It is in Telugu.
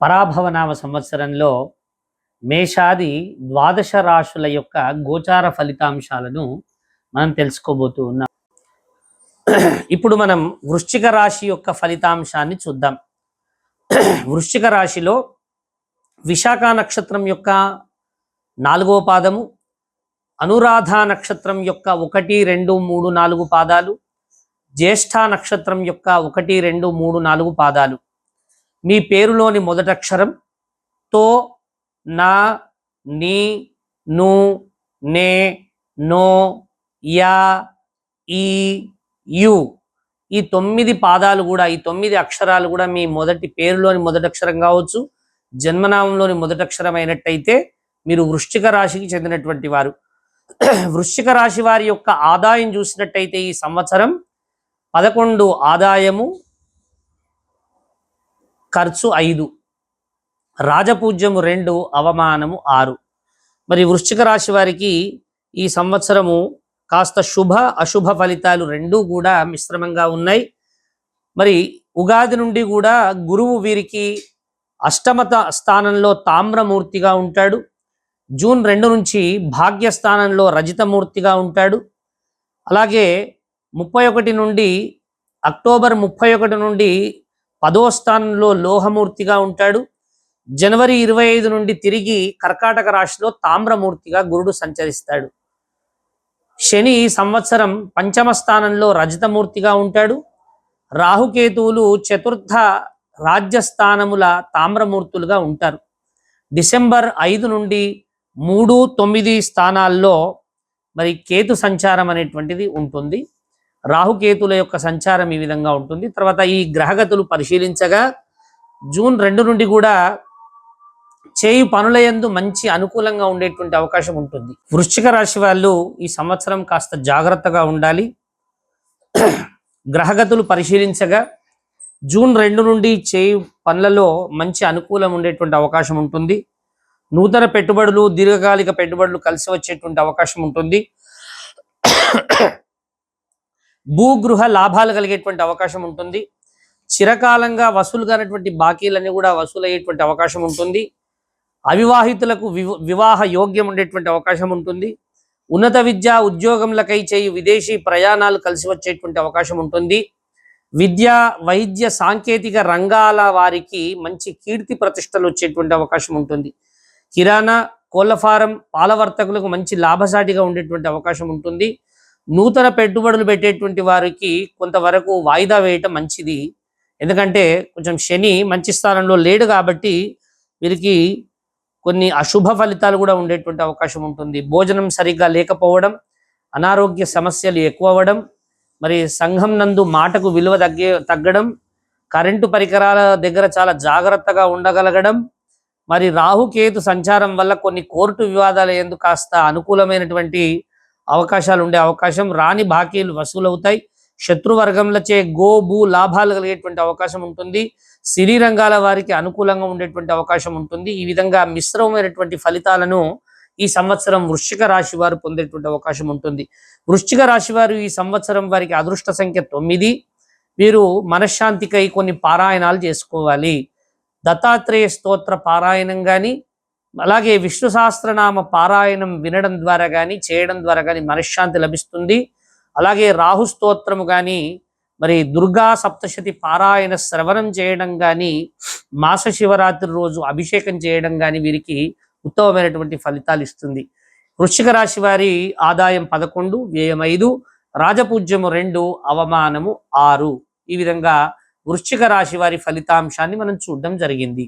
పరాభవనామ సంవత్సరంలో మేషాది ద్వాదశ రాశుల యొక్క గోచార ఫలితాంశాలను మనం తెలుసుకోబోతూ ఉన్నాం. ఇప్పుడు మనం వృశ్చిక రాశి యొక్క ఫలితాంశాన్ని చూద్దాం. వృశ్చిక రాశిలో విశాఖ నక్షత్రం యొక్క 4వ పాదము, అనురాధ నక్షత్రం యొక్క 1, 2, 3, 4 పాదాలు, జ్యేష్ఠ నక్షత్రం యొక్క 1, 2, 3, 4 పాదాలు. మీ పేరులోని మొదటక్షరం తో, నా, నీ, ను, నే, నో, యా, ఈ, యు ఈ 9 పాదాలు కూడా, ఈ 9 అక్షరాలు కూడా మీ మొదటి పేరులోని మొదటక్షరం కావచ్చు, జన్మనామంలోని మొదటక్షరం అయినట్టయితే మీరు వృశ్చిక రాశికి చెందినటువంటి వారు. వృశ్చిక రాశి వారి యొక్క ఆదాయం చూసినట్టయితే ఈ సంవత్సరం 11 ఆదాయము, ఖర్చు 5, రాజపూజ్యము 2, అవమానము 6. మరి వృశ్చిక రాశి వారికి ఈ సంవత్సరము కాస్త శుభ అశుభ ఫలితాలు రెండూ కూడా మిశ్రమంగా ఉన్నాయి. మరి ఉగాది నుండి కూడా గురువు వీరికి అష్టమత స్థానంలో తామ్రమూర్తిగా ఉంటాడు. జూన్ 2 నుంచి భాగ్యస్థానంలో రజితమూర్తిగా ఉంటాడు. అలాగే 31 నుండి అక్టోబర్ 31 నుండి 10వ స్థానంలో లోహమూర్తిగా ఉంటాడు. జనవరి 25 నుండి తిరిగి కర్కాటక రాశిలో తామ్రమూర్తిగా గురుడు సంచరిస్తాడు. శని సంవత్సరం 5వ స్థానంలో రజతమూర్తిగా ఉంటాడు. రాహుకేతువులు చతుర్థ రాజ్యస్థానముల తామ్రమూర్తులుగా ఉంటారు. డిసెంబర్ 5 నుండి 3, 9 స్థానాల్లో మరి కేతు సంచారం అనేటువంటిది ఉంటుంది. రాహుకేతుల యొక్క సంచారం ఈ విధంగా ఉంటుంది. తర్వాత ఈ గ్రహగతులు పరిశీలించగా జూన్ 2 నుండి కూడా చేయు పనులయందు మంచి అనుకూలంగా ఉండేటువంటి అవకాశం ఉంటుంది. వృశ్చిక రాశి వాళ్ళు ఈ సంవత్సరం కాస్త జాగ్రత్తగా ఉండాలి. గ్రహగతులు పరిశీలించగా జూన్ 2 నుండి చేయు పనులలో మంచి అనుకూలం ఉండేటువంటి అవకాశం ఉంటుంది. నూతన పెట్టుబడులు, దీర్ఘకాలిక పెట్టుబడులు కలిసి వచ్చేటువంటి అవకాశం ఉంటుంది. భూగృహ లాభాలు కలిగేటువంటి అవకాశం ఉంటుంది. చిరకాలంగా వసూలు కానటువంటి బాకీలన్నీ కూడా వసూలయ్యేటువంటి అవకాశం ఉంటుంది. అవివాహితులకు వివాహ యోగ్యం ఉండేటువంటి అవకాశం ఉంటుంది. ఉన్నత విద్య ఉద్యోగంలకై చేయు విదేశీ ప్రయాణాలు కలిసి వచ్చేటువంటి అవకాశం ఉంటుంది. విద్య, వైద్య, సాంకేతిక రంగాల వారికి మంచి కీర్తి ప్రతిష్టలు వచ్చేటువంటి అవకాశం ఉంటుంది. కిరాణా, కోళ్ల ఫారం, పాల వర్తకులకు మంచి లాభసాటిగా ఉండేటువంటి అవకాశం ఉంటుంది. నూతన పెట్టుబడులు పెట్టేటువంటి వారికి కొంతవరకు వాయిదా వేయటం మంచిది. ఎందుకంటే కొంచెం శని మంచి స్థానంలో లేడు కాబట్టి వీరికి కొన్ని అశుభ ఫలితాలు కూడా ఉండేటువంటి అవకాశం ఉంటుంది. భోజనం సరిగ్గా లేకపోవడం, అనారోగ్య సమస్యలు ఎక్కువ అవ్వడం, మరి సంఘం నందు మాటకు విలువ తగ్గడం, కరెంటు పరికరాల దగ్గర చాలా జాగ్రత్తగా ఉండగలగడం, మరి రాహుకేతు సంచారం వల్ల కొన్ని కోర్టు వివాదాల యందు కాస్త అనుకూలమైనటువంటి అవకాశాలు ఉండే అవకాశం, రాని బాకీలు వసూలవుతాయి. శత్రువర్గంలచే భూ లాభాలు కలిగేటువంటి అవకాశం ఉంటుంది. సినీ రంగాల వారికి అనుకూలంగా ఉండేటువంటి అవకాశం ఉంటుంది. ఈ విధంగా మిశ్రమమైనటువంటి ఫలితాలను ఈ సంవత్సరం వృశ్చిక రాశి వారు పొందేటువంటి అవకాశం ఉంటుంది. వృశ్చిక రాశి వారు ఈ సంవత్సరం వారికి అదృష్ట సంఖ్య 9. వీరు మనశ్శాంతికై కొన్ని పారాయణాలు చేసుకోవాలి. దత్తాత్రేయ స్తోత్ర పారాయణం కానీ, అలాగే విష్ణు సహస్రనామ పారాయణం వినడం ద్వారా కానీ, చేయడం ద్వారా కానీ మనశ్శాంతి లభిస్తుంది. అలాగే రాహు స్తోత్రము కానీ, మరి దుర్గా సప్తశతి పారాయణ శ్రవణం చేయడం కానీ, మాస శివరాత్రి రోజు అభిషేకం చేయడం కానీ వీరికి ఉత్తమమైనటువంటి ఫలితాలు ఇస్తుంది. వృశ్చిక రాశి వారి ఆదాయం 11, వ్యయం 5, రాజపూజ్యము 2, అవమానము 6. ఈ విధంగా వృశ్చిక రాశి వారి ఫలితాంశాన్ని మనం చూడడం జరిగింది.